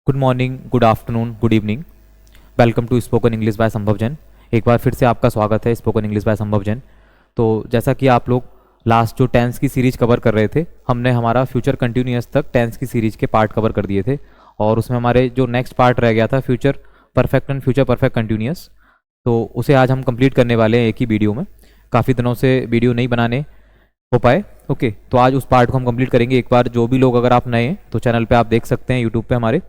Good morning, good afternoon, good evening. Welcome to spoken English by Sambhav Jain. एक बार फिर से आपका स्वागत है spoken English by Sambhav Jain. तो जैसा कि आप लोग लास्ट जो टेंस की सीरीज कवर कर रहे थे, हमने हमारा फ्यूचर कंटिन्यूअस तक टेंस की सीरीज के पार्ट कवर कर दिए थे और उसमें हमारे जो नेक्स्ट पार्ट रह गया था future perfect and future perfect continuous, तो उसे आज हम कंप्लीट करने वाले हैं एक ही वीडियो में। काफ़ी दिनों से वीडियो नहीं बनाने हो पाए। ओके, तो आज उस पार्ट को हम कंप्लीट करेंगे। एक बार जो भी लोग, अगर आप नए हैं तो चैनल पे आप देख सकते हैं, यूट्यूब पे हमारे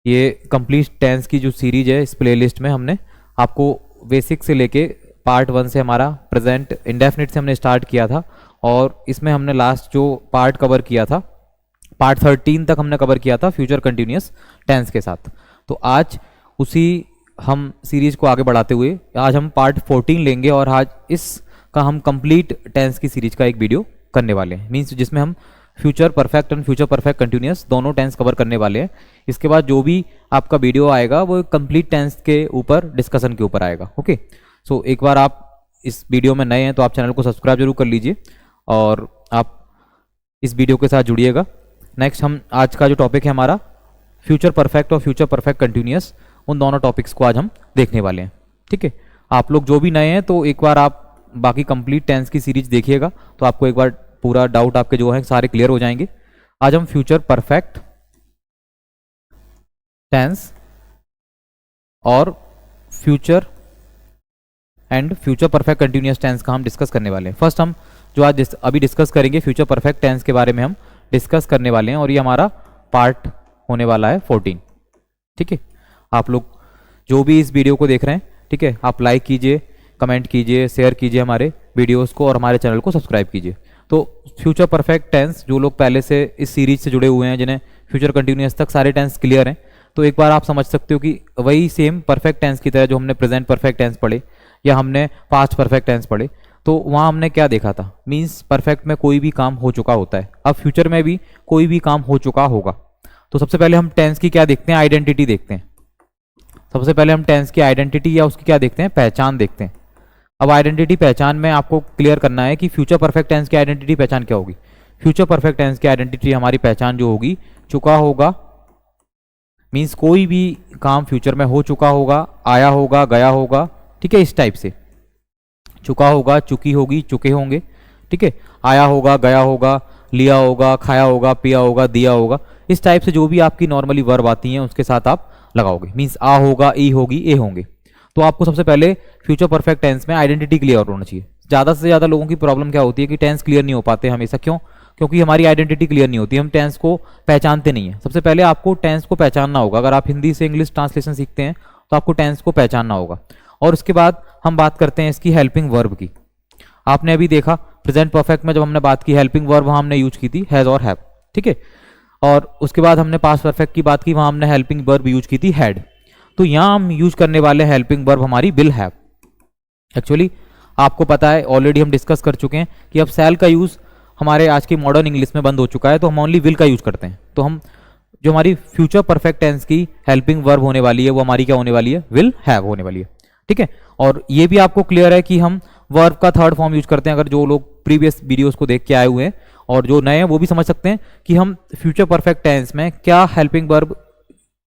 ये कंप्लीट टेंस की जो सीरीज है, इस प्लेलिस्ट में हमने आपको बेसिक से लेके पार्ट 1 से हमारा प्रेजेंट इंडेफिनिट से हमने स्टार्ट किया था और इसमें हमने लास्ट जो पार्ट कवर किया था, पार्ट 13 तक हमने कवर किया था फ्यूचर कंटिन्यूअस टेंस के साथ। तो आज उसी हम सीरीज को आगे बढ़ाते हुए आज हम पार्ट 14 लेंगे और आज इसका हम कंप्लीट टेंस की सीरीज का एक वीडियो करने वाले हैं, मीन्स जिसमें हम future perfect and future perfect continuous दोनों टेंस कवर करने वाले हैं। इसके बाद जो भी आपका वीडियो आएगा वो कंप्लीट टेंस के ऊपर, डिस्कशन के ऊपर आएगा। ओके, सो एक बार आप इस वीडियो में नए हैं तो आप चैनल को सब्सक्राइब जरूर कर लीजिए और आप इस वीडियो के साथ जुड़िएगा। नेक्स्ट हम आज का जो टॉपिक है हमारा फ्यूचर परफेक्ट और फ्यूचर परफेक्ट कंटिन्यूअस, उन दोनों टॉपिक्स को आज हम देखने वाले हैं। ठीक है, आप लोग जो भी नए हैं तो एक बार आप बाकी कंप्लीट टेंस की सीरीज देखिएगा तो आपको एक बार पूरा डाउट आपके जो है सारे क्लियर हो जाएंगे। आज हम फ्यूचर परफेक्ट टेंस और future and future perfect continuous tense का हम डिस्कस करने वाले हैं। फर्स्ट हम जो आज अभी डिस्कस करेंगे फ्यूचर परफेक्ट टेंस के बारे में हम डिस्कस करने वाले हैं और ये हमारा पार्ट होने वाला है 14। ठीक है, आप लोग जो भी इस वीडियो को देख रहे हैं, ठीक है, आप लाइक कीजिए, कमेंट कीजिए, शेयर कीजिए हमारे वीडियोस को और हमारे चैनल को सब्सक्राइब कीजिए। तो फ्यूचर परफेक्ट टेंस, जो लोग पहले से इस सीरीज से जुड़े हुए हैं, जिन्हें फ्यूचर कंटिन्यूअस तक सारे टेंस क्लियर हैं, तो एक बार आप समझ सकते हो कि वही सेम परफेक्ट टेंस की तरह जो हमने प्रेजेंट परफेक्ट टेंस पढ़े या हमने पास्ट परफेक्ट टेंस पढ़े, तो वहाँ हमने क्या देखा था, मीन्स परफेक्ट में कोई भी काम हो चुका होता है, अब फ्यूचर में भी कोई भी काम हो चुका होगा। तो सबसे पहले हम टेंस की क्या देखते हैं, आइडेंटिटी देखते हैं। सबसे पहले हम टेंस की आइडेंटिटी या उसकी क्या देखते हैं, पहचान देखते हैं। अब आइडेंटिटी पहचान में आपको क्लियर करना है कि फ्यूचर परफेक्ट टेंस की आइडेंटिटी पहचान क्या होगी। फ्यूचर परफेक्ट टेंस की आइडेंटिटी, हमारी पहचान जो होगी, चुका होगा, मींस कोई भी काम फ्यूचर में हो चुका होगा, आया होगा, गया होगा। ठीक है, इस टाइप से चुका होगा, चुकी होगी, चुके होंगे। ठीक है, आया होगा, गया होगा, लिया होगा, खाया होगा, पिया होगा, दिया होगा। इस टाइप से जो भी आपकी नॉर्मली वर्ब आती हैं उसके साथ आप लगाओगे, मीन्स आ होगा, ई होगी, ए होंगे। तो आपको सबसे पहले फ्यूचर परफेक्ट टेंस में आइडेंटिटी क्लियर होना चाहिए। ज़्यादा से ज़्यादा लोगों की प्रॉब्लम क्या होती है कि टेंस क्लियर नहीं हो पाते हमेशा। क्यों? क्योंकि हमारी आइडेंटिटी क्लियर नहीं होती, हम टेंस को पहचानते नहीं है। सबसे पहले आपको टेंस को पहचानना होगा। अगर आप हिंदी से इंग्लिश ट्रांसलेशन सीखते हैं तो आपको टेंस को पहचानना होगा। और उसके बाद हम बात करते हैं इसकी हेल्पिंग वर्ब की। आपने अभी देखा प्रेजेंट परफेक्ट में जब हमने बात की हेल्पिंग वर्ब, वहाँ हमने यूज की थी हैज़ और हैव। ठीक है, और उसके बाद हमने पास्ट परफेक्ट की बात की, वहाँ हमने हेल्पिंग वर्ब यूज की थी हैड। तो यहां हम यूज करने वाले हेल्पिंग वर्ब हमारी विल हैव। एक्चुअली आपको पता है, ऑलरेडी हम डिस्कस कर चुके हैं कि अब शैल का यूज हमारे आज की मॉडर्न इंग्लिश में बंद हो चुका है, तो हम ओनली विल का यूज करते हैं। तो हम जो हमारी फ्यूचर परफेक्ट टेंस की हेल्पिंग वर्ब होने वाली है वो हमारी क्या होने वाली है, विल हैव होने वाली है। ठीक है, और ये भी आपको क्लियर है कि हम वर्ब का थर्ड फॉर्म यूज करते हैं। अगर जो लोग प्रीवियस वीडियोस को देख के आए हुए हैं और जो नए हैं वो भी समझ सकते हैं कि हम फ्यूचर परफेक्ट टेंस में क्या हेल्पिंग वर्ब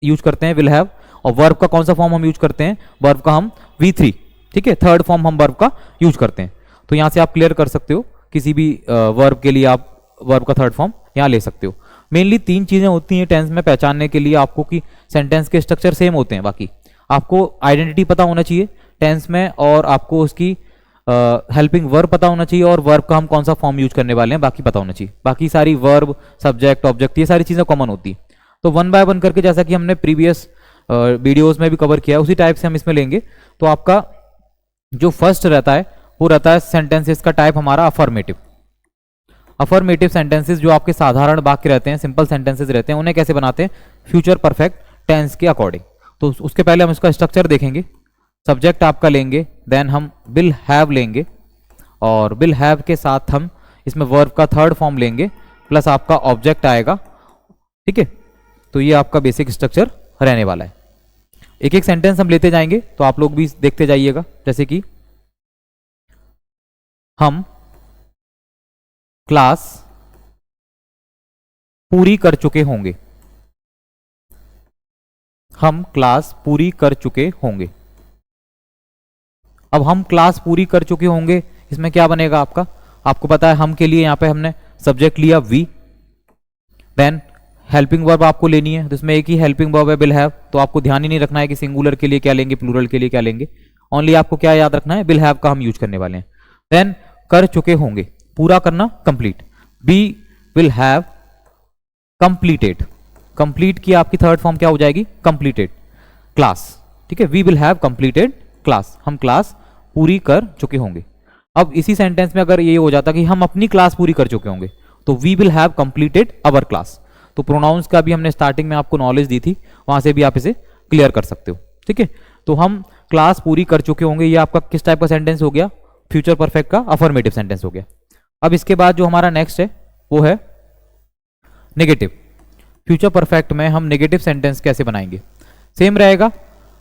यूज करते हैं, विल हैव। और वर्ब का कौन सा फॉर्म हम यूज करते हैं, वर्ब का हम V3, ठीक है, थर्ड फॉर्म हम वर्ब का यूज करते हैं। तो यहां से आप क्लियर कर सकते हो, किसी भी वर्ब के लिए आप वर्ब का थर्ड फॉर्म यहां ले सकते हो। मेनली 3 चीजें होती हैं टेंस में पहचानने के लिए आपको, कि सेंटेंस के स्ट्रक्चर सेम होते हैं। बाकी आपको आइडेंटिटी पता होना चाहिए टेंस में, और आपको उसकी हेल्पिंग वर्ब पता होना चाहिए, और वर्ब का हम कौन सा फॉर्म यूज करने वाले हैं बाकी पता होना चाहिए। बाकी सारी वर्ब, सब्जेक्ट, ऑब्जेक्ट, ये सारी चीजें कॉमन होती है। तो 1 बाय 1 करके, जैसा कि हमने प्रीवियस वीडियोस में भी कवर किया, उसी टाइप से हम इसमें लेंगे। तो आपका जो फर्स्ट रहता है वो रहता है सेंटेंसेस का टाइप हमारा अफर्मेटिव। अफर्मेटिव सेंटेंसेस जो आपके साधारण वाक्य रहते हैं, सिंपल सेंटेंसेस रहते हैं, उन्हें कैसे बनाते हैं, फ्यूचर परफेक्ट टेंस के अकॉर्डिंग। तो उसके पहले हम इसका स्ट्रक्चर देखेंगे। सब्जेक्ट आपका लेंगे, देन हम विल हैव लेंगे, और विल हैव के साथ हम इसमें वर्ब का थर्ड फॉर्म लेंगे, प्लस आपका ऑब्जेक्ट आएगा। ठीक है, तो ये आपका बेसिक स्ट्रक्चर रहने वाला है। एक एक सेंटेंस हम लेते जाएंगे तो आप लोग भी देखते जाइएगा। जैसे कि हम क्लास पूरी कर चुके होंगे। हम क्लास पूरी कर चुके होंगे। अब हम क्लास पूरी कर चुके होंगे, इसमें क्या बनेगा आपका, आपको पता है हम के लिए यहाँ पे हमने सब्जेक्ट लिया वी, देन हेल्पिंग वर्ब आपको लेनी है, तो इसमें एक ही हेल्पिंग वर्ब है विल हैव, तो आपको ध्यान ही नहीं रखना है कि सिंगुलर के लिए क्या लेंगे, प्लूरल के लिए क्या लेंगे, ओनली आपको क्या याद रखना है, विल हैव का हम यूज करने वाले हैं। देन कर चुके होंगे, पूरा करना, complete, be will have completed, complete की आपकी थर्ड फॉर्म क्या हो जाएगी, कंप्लीटेड क्लास, ठीक है, we will have completed class, हम क्लास पूरी कर चुके होंगे। अब इसी सेंटेंस में अगर ये हो जाता कि हम अपनी क्लास पूरी कर चुके होंगे, तो we will have completed our class. तो प्रोनाउंस का भी हमने स्टार्टिंग में आपको नॉलेज दी थी, वहां से भी आप इसे क्लियर कर सकते हो, ठीक है। तो हम क्लास पूरी कर चुके होंगे, ये आपका किस टाइप का सेंटेंस हो गया, फ्यूचर परफेक्ट का अफर्मेटिव सेंटेंस हो गया। अब इसके बाद जो हमारा नेक्स्ट है वो है नेगेटिव। फ्यूचर परफेक्ट में हम नेगेटिव सेंटेंस कैसे बनाएंगे, सेम रहेगा,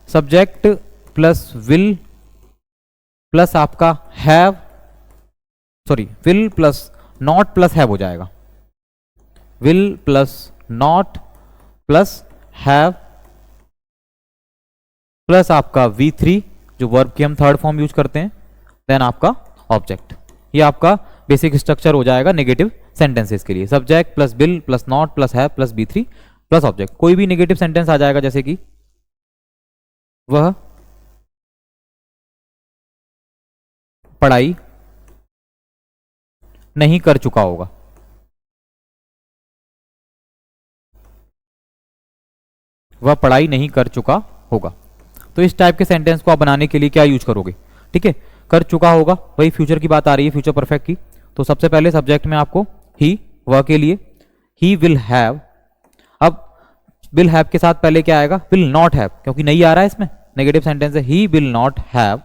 सब्जेक्ट प्लस विल प्लस आपका have, sorry will plus not plus have हो जाएगा, will plus not plus have plus आपका V3 जो वर्ब की हम थर्ड फॉर्म यूज करते हैं, देन आपका ऑब्जेक्ट। ये आपका बेसिक स्ट्रक्चर हो जाएगा नेगेटिव सेंटेंसेस के लिए, subject plus will plus not plus have plus V3 plus object. कोई भी नेगेटिव सेंटेंस आ जाएगा, जैसे कि वह पढ़ाई नहीं कर चुका होगा, वह पढ़ाई नहीं कर चुका होगा। तो इस टाइप के सेंटेंस को आप बनाने के लिए क्या यूज करोगे, ठीक है, कर चुका होगा, वही फ्यूचर की बात आ रही है, फ्यूचर परफेक्ट की। तो सबसे पहले सब्जेक्ट में आपको ही, वह के लिए ही विल हैव, अब विल हैव के साथ पहले क्या आएगा, विल नॉट हैव, क्योंकि नहीं आ रहा है इसमें, नेगेटिव सेंटेंस है, ही विल नॉट हैव।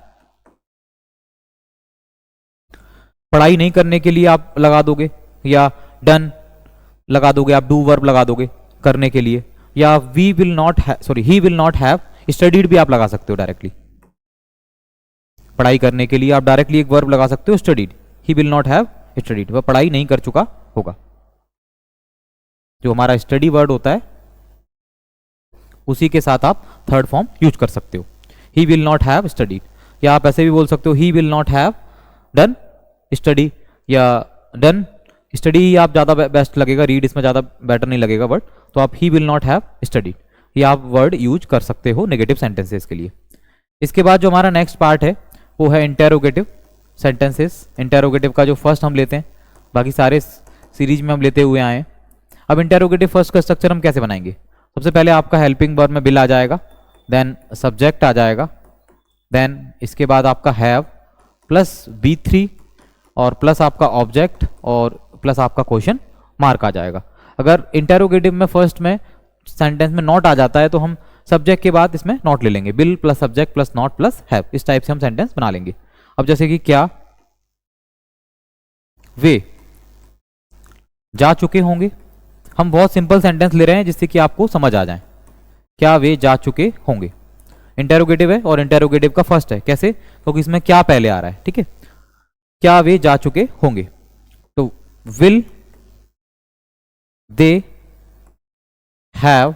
पढ़ाई नहीं करने के लिए आप लगा दोगे, या डन लगा दोगे, आप डू वर्ब लगा दोगे करने के लिए, या we will not sorry he will not have studied भी आप लगा सकते हो डायरेक्टली। पढ़ाई करने के लिए आप डायरेक्टली एक वर्ब लगा सकते हो studied, he will not have studied, वह पढ़ाई नहीं कर चुका होगा। जो हमारा स्टडी वर्ड होता है उसी के साथ आप थर्ड फॉर्म यूज कर सकते हो, ही विल नॉट हैव स्टडीड, या आप ऐसे भी बोल सकते हो ही will not have done study, या डन स्टडी आप ज़्यादा बेस्ट लगेगा, रीड इसमें ज़्यादा बेटर नहीं लगेगा वर्ड, तो आप ही विल नॉट हैव स्टडीड, ये आप वर्ड यूज कर सकते हो नेगेटिव सेंटेंसेस के लिए। इसके बाद जो हमारा नेक्स्ट पार्ट है वो है इंटेरोगेटिव सेंटेंसेस। इंटेरोगेटिव का जो फर्स्ट हम लेते हैं, बाकी सारे सीरीज में हम लेते हुए आए हैं। अब इंटेरोगेटिव फर्स्ट का स्ट्रक्चर हम कैसे बनाएंगे, सबसे पहले आपका हेल्पिंग वर्ब में विल आ जाएगा, देन सब्जेक्ट आ जाएगा, देन इसके बाद आपका हैव प्लस V3 और प्लस आपका ऑब्जेक्ट और प्लस आपका क्वेश्चन मार्क आ जाएगा। अगर इंटेरोगेटिव में फर्स्ट में सेंटेंस में नॉट आ जाता है तो हम सब्जेक्ट के बाद इसमें नॉट ले लेंगे, will plus subject plus not plus have, इस टाइप से हम सेंटेंस बना लेंगे। अब जैसे कि क्या वे जा चुके होंगे, हम बहुत सिंपल सेंटेंस ले रहे हैं जिससे कि आपको समझ आ जाए, क्या वे जा चुके होंगे, इंटेरोगेटिव है और इंटेरोगेटिव का फर्स्ट है, कैसे, क्योंकि इसमें क्या पहले आ रहा है, ठीक है, क्या वे जा चुके होंगे, तो will they have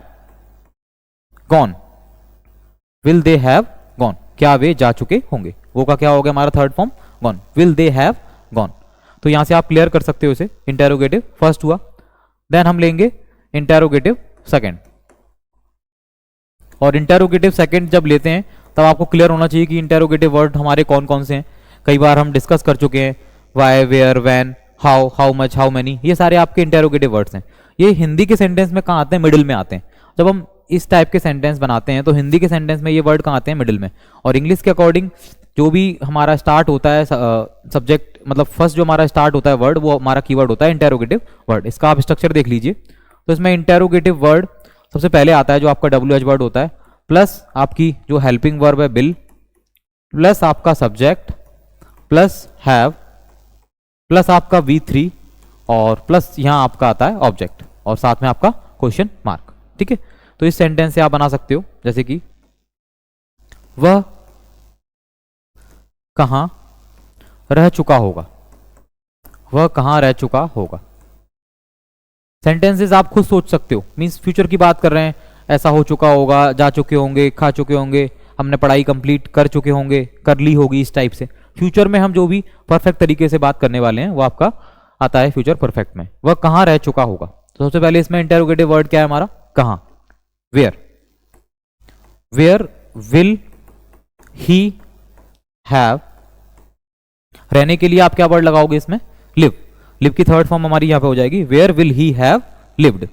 gone, will they have gone, क्या वे जा चुके होंगे, वो का क्या हो गया हमारा third form gone, will they have gone. तो यहां से आप क्लियर कर सकते हो इसे, इंटेरोगेटिव फर्स्ट हुआ, देन हम लेंगे इंटेरोगेटिव सेकंड, और इंटेरोगेटिव सेकंड जब लेते हैं तब आपको क्लियर होना चाहिए कि इंटेरोगेटिव वर्ड हमारे कौन कौन से हैं। कई बार हम डिस्कस कर चुके हैं, why, where, when, how, how much, how many, ये सारे आपके इंटेरोगेटिव वर्ड्स हैं। ये हिंदी के सेंटेंस में कहाँ आते हैं, मिडिल में आते हैं। जब हम इस टाइप के सेंटेंस बनाते हैं तो हिंदी के सेंटेंस में ये वर्ड कहाँ आते हैं, मिडिल में। और इंग्लिश के अकॉर्डिंग जो भी हमारा स्टार्ट होता है सब्जेक्ट, मतलब फर्स्ट जो हमारा स्टार्ट होता है वर्ड, वो हमारा कीवर्ड होता है इंटेरोगेटिव वर्ड। इसका आप स्ट्रक्चर देख लीजिए, तो इसमें इंटेरोगेटिव वर्ड सबसे पहले आता है जो आपका WH वर्ड होता है, प्लस आपकी जो हेल्पिंग वर्ब है विल, प्लस आपका सब्जेक्ट, प्लस हैव, प्लस आपका V3 और प्लस यहां आपका आता है ऑब्जेक्ट और साथ में आपका क्वेश्चन मार्क, ठीक है। तो इस सेंटेंस से आप बना सकते हो, जैसे कि वह कहां रह चुका होगा, वह कहां रह चुका होगा। सेंटेंसेस आप खुद सोच सकते हो, मींस फ्यूचर की बात कर रहे हैं, ऐसा हो चुका होगा, जा चुके होंगे, खा चुके होंगे, हमने पढ़ाई कंप्लीट कर चुके होंगे, कर ली होगी, इस टाइप से। फ्यूचर में हम जो भी परफेक्ट तरीके से बात करने वाले हैं वो आपका आता है फ्यूचर परफेक्ट में। वह कहाँ रह चुका होगा, तो सबसे पहले इसमें इंटेरोगेटिव वर्ड क्या है हमारा, कहाँ, where. Where will he have, रहने के लिए आप क्या वर्ड लगाओगे इसमें, लिव। लिव की थर्ड फॉर्म हमारी यहां पे हो जाएगी where will he have lived,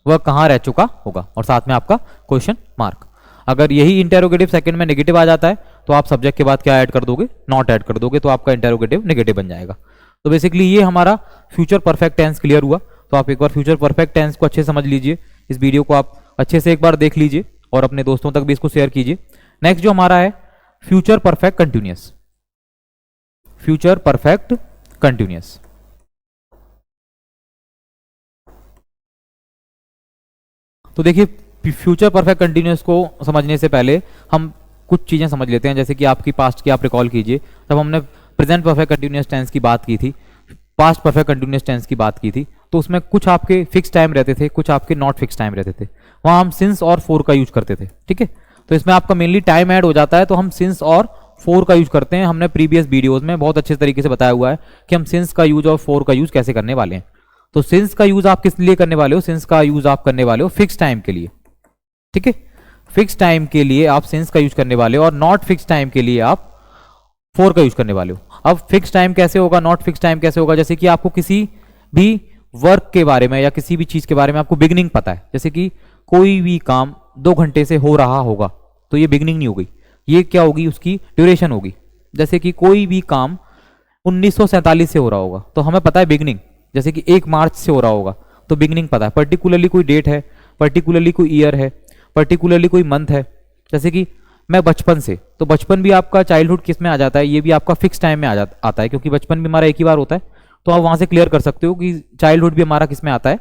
वह कहां रह चुका होगा, और साथ में आपका क्वेश्चन मार्क। अगर यही इंटेरोगेटिव सेकंड में नेगेटिव आ जाता है तो आप सब्जेक्ट के बाद क्या ऐड कर दोगे, नॉट ऐड कर दोगे, तो आपका इंटेरोगेटिव नेगेटिव बन जाएगा। तो बेसिकली ये हमारा फ्यूचर परफेक्ट टेंस क्लियर हुआ। तो आप एक बार फ्यूचर परफेक्ट टेंस को अच्छे से समझ लीजिए, इस वीडियो को आप अच्छे से एक बार देख लीजिए और अपने दोस्तों तक भी इसको शेयर कीजिए। नेक्स्ट जो हमारा है future perfect continuous. Future perfect continuous, तो देखिए फ्यूचर परफेक्ट कंटिन्यूअस को समझने से पहले हम कुछ चीजें समझ लेते हैं। जैसे कि आपकी पास्ट की आप रिकॉल कीजिए, जब हमने प्रेजेंट परफेक्ट कंटिन्यूअस टेंस की बात की थी, पास्ट परफेक्ट कंटिन्यूअस टेंस की बात की थी, तो उसमें कुछ आपके फिक्स टाइम रहते थे, कुछ आपके नॉट फिक्स टाइम रहते थे। वहां हम सिंस और फोर का यूज करते थे, ठीक है। तो इसमें आपका मेनली टाइम ऐड हो जाता है, तो हम सिंस और फोर का यूज करते हैं। हमने प्रीवियस वीडियोस में बहुत अच्छे तरीके से बताया हुआ है कि हम सिंस का यूज और फोर का यूज कैसे करने वाले हैं। तो सिंस का यूज आप किस लिए करने वाले हो, सिंस का यूज आप करने वाले हो फिक्स टाइम के लिए, ठीक है। फिक्स टाइम के लिए आप सिंस का यूज करने वाले हो और नॉट फिक्स टाइम के लिए आप फोर का यूज करने वाले हो। अब फिक्स टाइम कैसे होगा, नॉट फिक्स टाइम कैसे होगा, जैसे कि आपको किसी भी वर्क के बारे में या किसी भी चीज के बारे में आपको बिगनिंग पता है। जैसे कि कोई भी काम 2 घंटे से हो रहा होगा तो ये बिगनिंग नहीं हो गई, ये क्या होगी, उसकी ड्यूरेशन होगी। जैसे कि कोई भी काम 1947 से हो रहा होगा तो हमें पता है बिगनिंग, जैसे कि 1 मार्च से हो रहा होगा तो बिगनिंग पता है। पर्टिकुलरली कोई डेट है, पर्टिकुलरली कोई ईयर है, पर्टिकुलरली कोई मंथ है। जैसे कि मैं बचपन से, तो बचपन भी आपका चाइल्डहुड किस में आ जाता है, ये भी आपका फिक्स टाइम में आता है, क्योंकि बचपन भी हमारा एक ही बार होता है। तो आप वहां से क्लियर कर सकते हो कि चाइल्डहुड भी हमारा किस में आता है,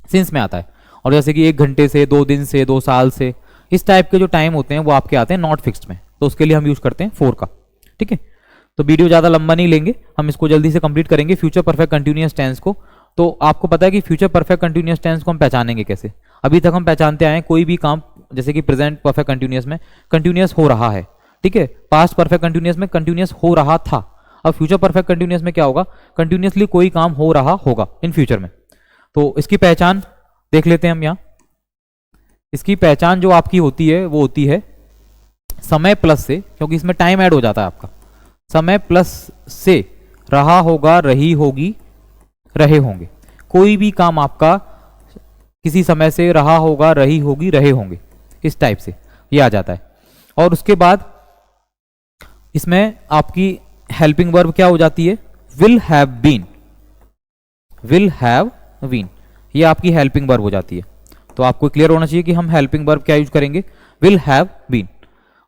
सिंस में आता है। और जैसे कि 1 घंटे से, 2 दिन से, 2 साल से, इस टाइप के जो टाइम होते हैं वो आपके आते हैं नॉट फिक्स्ड में, तो उसके लिए हम यूज करते हैं 4 का, ठीक है। तो वीडियो ज्यादा लंबा नहीं लेंगे, हम इसको जल्दी से कंप्लीट करेंगे फ्यूचर परफेक्ट कंटिन्यूअस टेंस को। तो आपको पता है कि फ्यूचर परफेक्ट कंटिन्यूअस टेंस को हम पहचानेंगे कैसे। अभी तक हम पहचानते आए कोई भी काम, जैसे कि प्रेजेंट परफेक्ट कंटिन्यूअस में कंटिन्यूअस हो रहा है, ठीक है। पास्ट परफेक्ट कंटिन्यूअस में कंटिन्यूअस हो रहा था। अब फ्यूचर परफेक्ट कंटिन्यूअस में क्या होगा, कंटिन्यूअसली कोई काम हो रहा होगा इन फ्यूचर में। तो इसकी पहचान देख लेते हैं हम यहाँ। इसकी पहचान जो आपकी होती है वो होती है समय प्लस से, क्योंकि इसमें टाइम ऐड हो जाता है आपका, समय प्लस से रहा होगा, रही होगी, रहे होंगे। कोई भी काम आपका किसी समय से रहा होगा, रही होगी, रहे होंगे, इस टाइप से ये आ जाता है। और उसके बाद इसमें आपकी हेल्पिंग वर्ब क्या हो जाती है, will have been. Will have been ये आपकी हेल्पिंग वर्ब हो जाती है। तो आपको क्लियर होना चाहिए कि हम हेल्पिंग वर्ब क्या यूज करेंगे, will have been,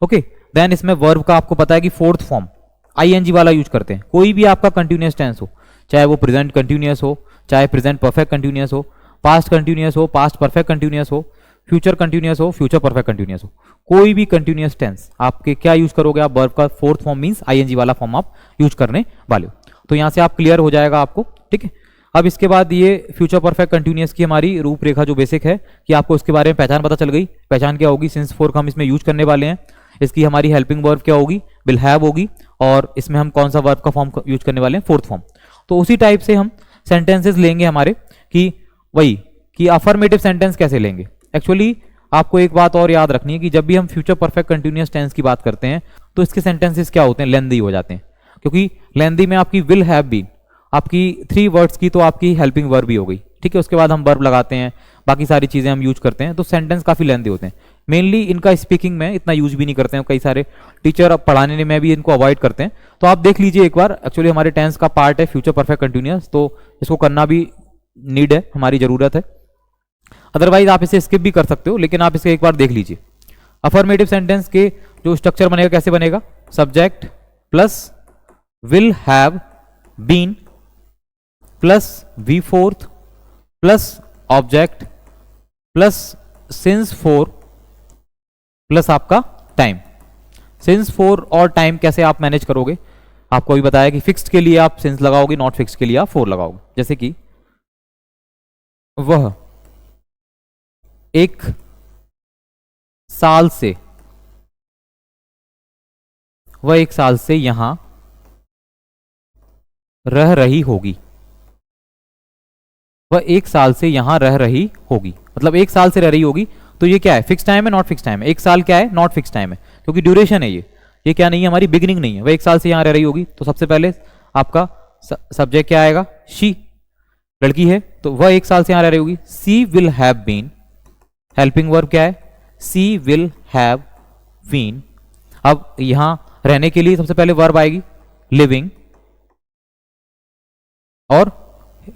okay. Then इसमें वर्ब का आपको पता है कि फोर्थ फॉर्म आईएनजी वाला यूज करते हैं। कोई भी आपका कंटिन्यूअस टेंस हो, चाहे वो प्रेजेंट कंटिन्यूअस हो, चाहे प्रेजेंट परफेक्ट कंटिन्यूअस हो, पास्ट कंटिन्यूअस हो, पास्ट परफेक्ट कंटिन्यूअस हो, फ्यूचर कंटिन्यूअस हो, फ्यूचर परफेक्ट कंटिन्यूअस हो, कोई भी कंटिन्यूअस टेंस आपके क्या यूज करोगे आप, वर्ब का फोर्थ फॉर्म मींस आईएनजी वाला फॉर्म आप यूज करने वाले हो। तो यहां से आप क्लियर हो जाएगा आपको, ठीक है। अब इसके बाद ये फ्यूचर परफेक्ट कंटिन्यूअस की हमारी रूपरेखा जो बेसिक है कि आपको इसके बारे में पहचान पता चल गई। पहचान क्या होगी, सिंस फोर का हम इसमें यूज करने वाले हैं। इसकी हमारी हेल्पिंग वर्ब क्या होगी, विल हैव होगी, और इसमें हम कौन सा वर्ब का फॉर्म यूज करने वाले हैं, फोर्थ फॉर्म। तो उसी टाइप से हम सेंटेंसेस लेंगे हमारे कि वही कि अफर्मेटिव सेंटेंस कैसे लेंगे। एक्चुअली आपको एक बात और याद रखनी है कि जब भी हम फ्यूचर परफेक्ट कंटिन्यूअस टेंस की बात करते हैं तो इसके सेंटेंसेस क्या होते हैं, लेंदी हो जाते हैं। क्योंकि लेंदी में आपकी विल हैव बीन, आपकी 3 वर्ड्स की तो आपकी हेल्पिंग वर्ब भी हो गई, ठीक है। उसके बाद हम वर्ब लगाते हैं, बाकी सारी चीजें हम यूज करते हैं, तो सेंटेंस काफी लेंदी होते हैं। मेनली इनका स्पीकिंग में इतना यूज भी नहीं करते हैं, कई सारे टीचर पढ़ाने में भी इनको अवॉइड करते हैं। तो आप देख लीजिए एक बार, एक्चुअली हमारे टेंस का पार्ट है फ्यूचर परफेक्ट कंटिन्यूअस, तो इसको करना भी नीड है, हमारी जरूरत है। अदरवाइज आप इसे स्किप भी कर सकते हो, लेकिन आप इसे एक बार देख लीजिए। अफर्मेटिव सेंटेंस के जो स्ट्रक्चर बनेगा कैसे बनेगा, subject plus will have been plus V fourth plus object plus since for plus आपका टाइम। सिंस फोर और टाइम कैसे आप मैनेज करोगे, आपको अभी बताया कि फिक्स्ड के लिए आप सिंस लगाओगे, नॉट फिक्स्ड के लिए आप फोर लगाओगे। जैसे कि वह एक साल से, वह 1 साल से यहां रह रही होगी। वह 1 साल से यहां रह रही होगी, मतलब 1 साल से रह रही होगी। तो ये क्या है, फिक्स टाइम है, नॉट फिक्स टाइम है? 1 साल क्या है, नॉट फिक्स टाइम है, क्योंकि ड्यूरेशन है ये क्या नहीं है, हमारी बिगिनिंग नहीं है। वह 1 साल से यहां रह रही होगी, तो सबसे पहले आपका सब्जेक्ट क्या आएगा, शी, लड़की है, तो वह 1 साल से यहां रह रही होगी। She will have been, helping verb क्या है, सी विल हैव बीन। अब यहां रहने के लिए सबसे पहले वर्ब आएगी लिविंग, और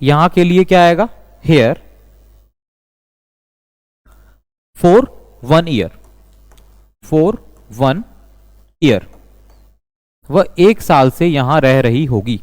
यहां के लिए क्या आएगा, here, for 1 year, for 1 year. वह 1 साल से यहां रह रही होगी।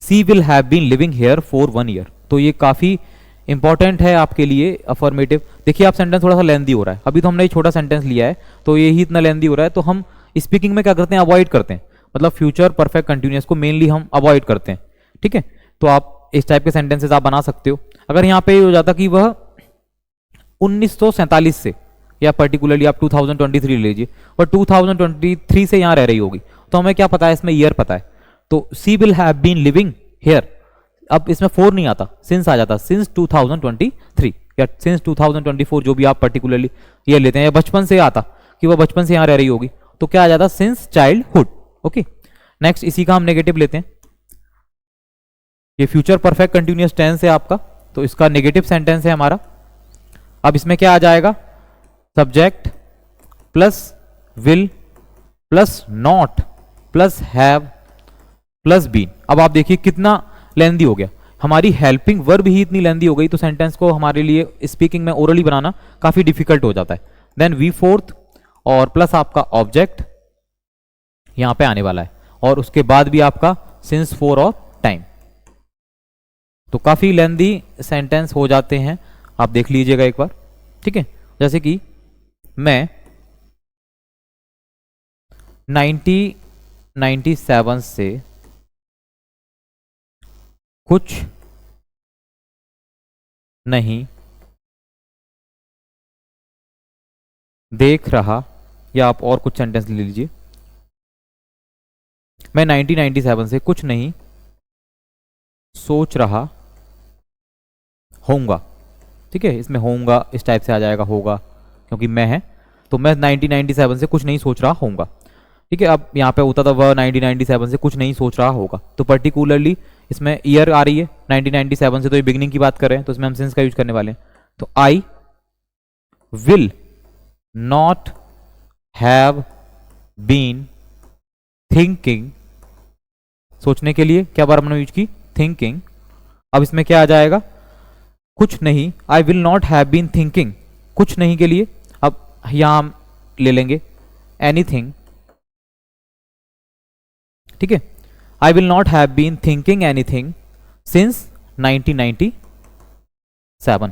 She will have been living here for 1 year. तो ये काफी इंपॉर्टेंट है आपके लिए अफर्मेटिव। देखिए आप सेंटेंस थोड़ा सा लेंदी हो रहा है, अभी तो हमने एक छोटा सेंटेंस लिया है तो ये ही इतना लेंदी हो रहा है, तो हम स्पीकिंग में क्या करते हैं, अवॉइड करते हैं, मतलब फ्यूचर परफेक्ट कंटिन्यूअस को मेनली हम अवॉइड करते हैं। ठीक है, तो आप इस टाइप के सेंटेंसेस आप बना सकते हो। अगर यहाँ पे हो जाता कि वह 1947 से, या पर्टिकुलरली आप 2023 ले लीजिए, और 2023 से यहाँ रह रही होगी, तो हमें क्या पता है, इसमें ईयर पता है, तो she will have been living here. अब इसमें 4 नहीं आता, सिंस आ जाता, सिंस 2023 या सिंस 2024, जो भी आप पर्टिकुलरली ये लेते हैं, या बचपन से आता कि वह बचपन से यहाँ रह रही होगी, तो क्या आ जाता, सिंस चाइल्डहुड। ओके, नेक्स्ट इसी का हम नेगेटिव लेते हैं। ये फ्यूचर परफेक्ट कंटिन्यूअस टेंस है आपका, तो इसका नेगेटिव सेंटेंस है हमारा। अब इसमें क्या आ जाएगा, subject plus will plus not plus have plus been. अब आप देखिए कितना लेंदी हो गया, हमारी हेल्पिंग वर्ब ही इतनी लेंदी हो गई, तो सेंटेंस को हमारे लिए स्पीकिंग में ओरली बनाना काफी डिफिकल्ट हो जाता है। देन V4 और प्लस आपका ऑब्जेक्ट यहां पे आने वाला है, और उसके बाद भी आपका सिंस, फॉर और टाइम। तो काफी लेंदी सेंटेंस हो जाते हैं, आप देख लीजिएगा एक बार। ठीक है, जैसे कि मैं 1997 से कुछ नहीं देख रहा, या आप और कुछ सेंटेंस ले लीजिए, मैं 1997 से कुछ नहीं सोच रहा होऊंगा। ठीक है, इसमें होऊंगा इस टाइप से आ जाएगा, होगा क्योंकि मैं है, तो मैं 1997 से कुछ नहीं सोच रहा होऊंगा। ठीक है, अब यहाँ पे होता था वह 1997 से कुछ नहीं सोच रहा होगा, तो पर्टिकुलरली इसमें ईयर आ रही है 1997 से, तो ये बिगिनिंग की बात कर रहे हैं, तो इसमें हम सिंस का यूज करने वाले हैं। तो I will not have been thinking, सोचने के लिए क्या बार हमने यूज की, थिंकिंग। अब इसमें क्या आ जाएगा, कुछ नहीं, I will not have been thinking, कुछ नहीं के लिए अब यहां हम ले लेंगे एनीथिंग। ठीक है, I will not have been thinking anything since 1997।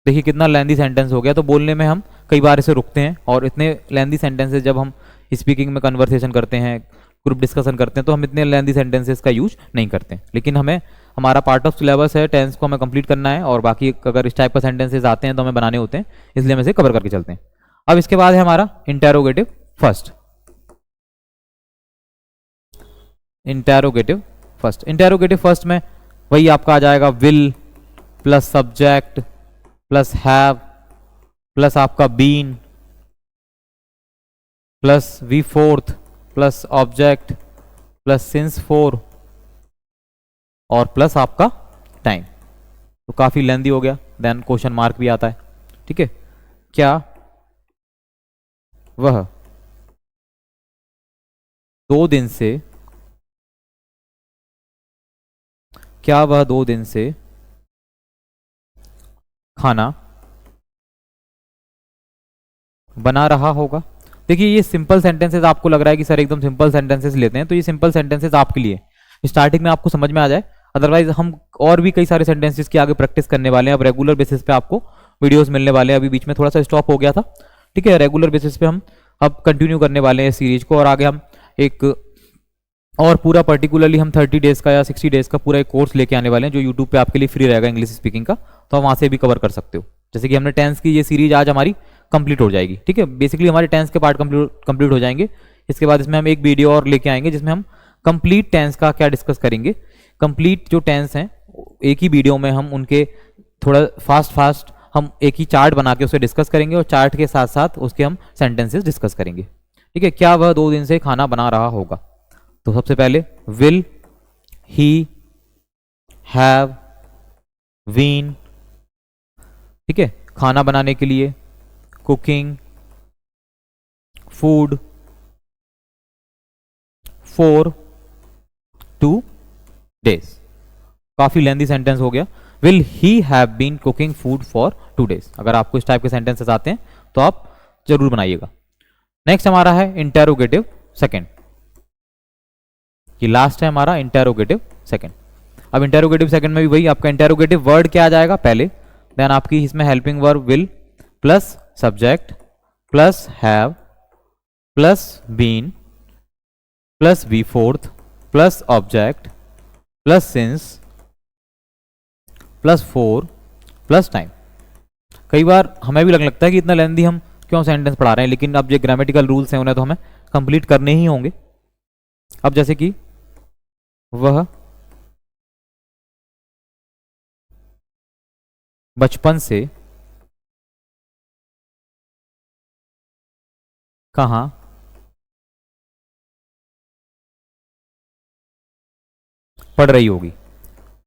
देखिए कितना लेंदी सेंटेंस हो गया, तो बोलने में हम कई बार इसे रुकते हैं, और इतने लेंदी सेंटेंसेस जब हम स्पीकिंग में कन्वर्सेशन करते हैं, ग्रुप डिस्कशन करते हैं, तो हम इतने लेंदी सेंटेंसेस का यूज नहीं करते। लेकिन हमें हमारा पार्ट ऑफ सिलेबस है, टेंस को हमें कंप्लीट करना है, और बाकी अगर इस टाइप का सेंटेंसेस आते हैं तो हमें बनाने होते हैं, इसलिए हम इसे कवर करके चलते हैं। अब इसके बाद है हमारा interrogative first. Interrogative first, interrogative first में वही आपका आ जाएगा will plus subject plus have plus आपका been plus V4 plus object plus since 4 और प्लस आपका टाइम। तो काफी लेंदी हो गया। देन क्वेश्चन मार्क भी आता है। ठीक है, क्या वह 2 दिन से, क्या वह 2 दिन से खाना बना रहा होगा। देखिए ये सिंपल सेंटेंसेस आपको लग रहा है कि सर एकदम सिंपल सेंटेंसेस लेते हैं, तो ये सिंपल सेंटेंसेस आपके लिए स्टार्टिंग में आपको समझ में आ जाए, अदरवाइज हम और भी कई सारे सेंटेंसेस की आगे प्रैक्टिस करने वाले हैं। अब रेगुलर बेसिस पे आपको वीडियोस मिलने वाले हैं। अभी बीच में थोड़ा सा स्टॉप हो गया था। ठीक है, रेगुलर बेसिस पे हम अब कंटिन्यू करने वाले हैं सीरीज को, और आगे हम एक और पूरा पर्टिकुलरली हम 30 डेज का या 60 डेज का पूरा एक कोर्स लेके आने वाले हैं, जो यूट्यूब पे आपके लिए फ्री रहेगा इंग्लिश स्पीकिंग का, तो हम वहां से भी कवर कर सकते हो। जैसे कि हमने टेंस की ये सीरीज आज हमारी कंप्लीट हो जाएगी। ठीक है, बेसिकली हमारे टेंस के पार्ट कंप्लीट हो जाएंगे। इसके बाद इसमें हम एक वीडियो और लेके आएंगे जिसमें हम कंप्लीट टेंस का क्या डिस्कस करेंगे। कंप्लीट जो टेंस हैं एक ही वीडियो में हम उनके थोड़ा फास्ट हम एक ही चार्ट बना के उसे डिस्कस करेंगे और चार्ट के साथ साथ उसके हम सेंटेंसेस डिस्कस करेंगे। ठीक है, क्या वह 2 दिन से खाना बना रहा होगा? तो सबसे पहले विल ही हैव बीन, ठीक है, खाना बनाने के लिए, कुकिंग फूड फॉर 2 days। काफी लेंथी सेंटेंस हो गया। Will he have been cooking food for 2 days। अगर आपको इस टाइप के सेंटेंसेस आते हैं तो आप जरूर बनाइएगा। नेक्स्ट हमारा है इंटेरोगेटिव सेकंड। ये लास्ट है हमारा इंटेरोगेटिव सेकंड। अब इंटेरोगेटिव सेकंड में भी वही आपका इंटेरोगेटिव वर्ड क्या आ जाएगा पहले, देन आपकी इसमें helping verb will plus subject plus have plus been plus be fourth plus object plus since plus for plus time. कई बार हमें भी लगने लगता है कि इतना लेंथी हम क्यों सेंटेंस पढ़ा रहे हैं, लेकिन अब ये ग्रामेटिकल रूल्स हैं उन्हें तो हमें कंप्लीट करने ही होंगे। अब जैसे कि वह बचपन से कहां पढ़ रही होगी,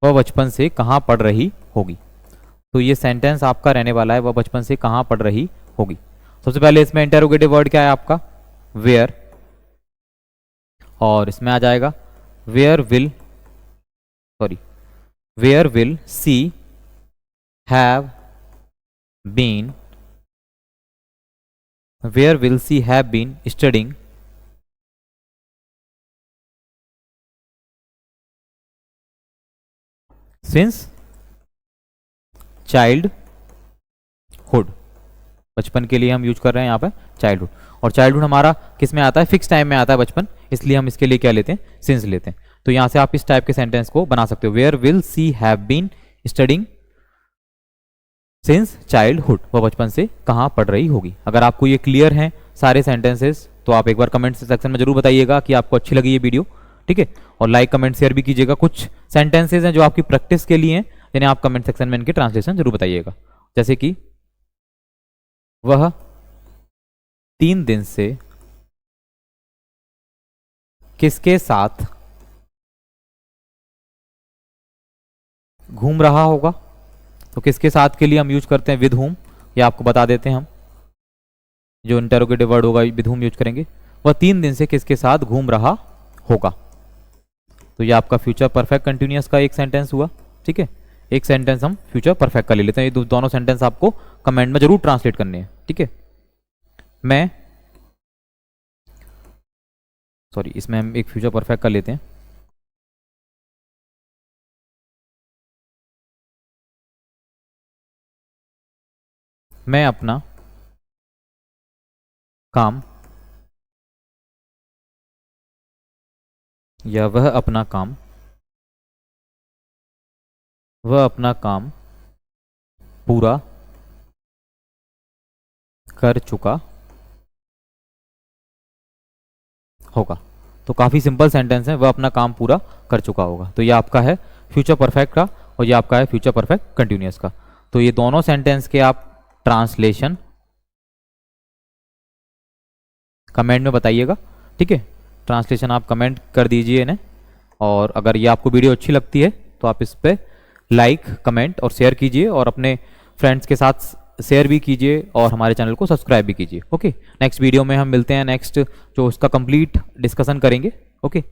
वह बचपन से कहां पढ़ रही होगी। तो ये सेंटेंस आपका रहने वाला है वह बचपन से कहां पढ़ रही होगी। सबसे पहले इसमें इंटेरोगेटिव वर्ड क्या है आपका, वेयर, और इसमें आ जाएगा where will she have been, where will she have been studying since childhood. बचपन के लिए हम यूज कर रहे हैं यहाँ पे चाइल्डहुड, और चाइल्डहुड हमारा किस में आता है, फिक्स टाइम में आता है बचपन, इसलिए हम इसके लिए क्या लेते हैं, सिंस लेते हैं। तो यहां से आप इस टाइप के सेंटेंस को बना सकते हो, where will she have been studying since childhood, वह बचपन से कहां पढ़ रही होगी। अगर आपको ये क्लियर हैं सारे सेंटेंसेस तो आप एक बार कमेंट सेक्शन में जरूर बताइएगा कि आपको अच्छी लगी ये वीडियो। ठीक है, और लाइक कमेंट शेयर भी कीजिएगा। कुछ सेंटेंसेस हैं जो आपकी प्रैक्टिस के लिए हैं, जिन्हें आप कमेंट सेक्शन में इनके ट्रांसलेशन जरूर बताइएगा। जैसे कि वह 3 दिन से किसके साथ घूम रहा होगा। तो किसके साथ के लिए हम यूज करते हैं विद हुम, ये आपको बता देते हैं हम, जो इंटेरोगेटिव वर्ड होगा विद हुम यूज करेंगे। वह 3 दिन से किसके साथ घूम रहा होगा। तो ये आपका फ्यूचर परफेक्ट कंटिन्यूअस का एक सेंटेंस हुआ। ठीक है, एक सेंटेंस हम फ्यूचर परफेक्ट का ले लेते हैं। ये दोनों सेंटेंस आपको कमेंट में जरूर ट्रांसलेट करने हैं। ठीक है, इसमें हम एक फ्यूचर परफेक्ट का लेते हैं। मैं अपना काम या वह अपना काम पूरा कर चुका होगा। तो काफी सिंपल सेंटेंस है, वह अपना काम पूरा कर चुका होगा। तो ये आपका है फ्यूचर परफेक्ट का और ये आपका है फ्यूचर परफेक्ट कंटिन्यूअस का। तो ये दोनों सेंटेंस के आप ट्रांसलेशन कमेंट में बताइएगा। ठीक है, ट्रांसलेशन आप कमेंट कर दीजिए इन्हें, और अगर ये आपको वीडियो अच्छी लगती है तो आप इस पर लाइक कमेंट और शेयर कीजिए, और अपने फ्रेंड्स के साथ शेयर भी कीजिए, और हमारे चैनल को सब्सक्राइब भी कीजिए। ओके, नेक्स्ट वीडियो में हम मिलते हैं, नेक्स्ट जो उसका कंप्लीट डिस्कशन करेंगे। ओके।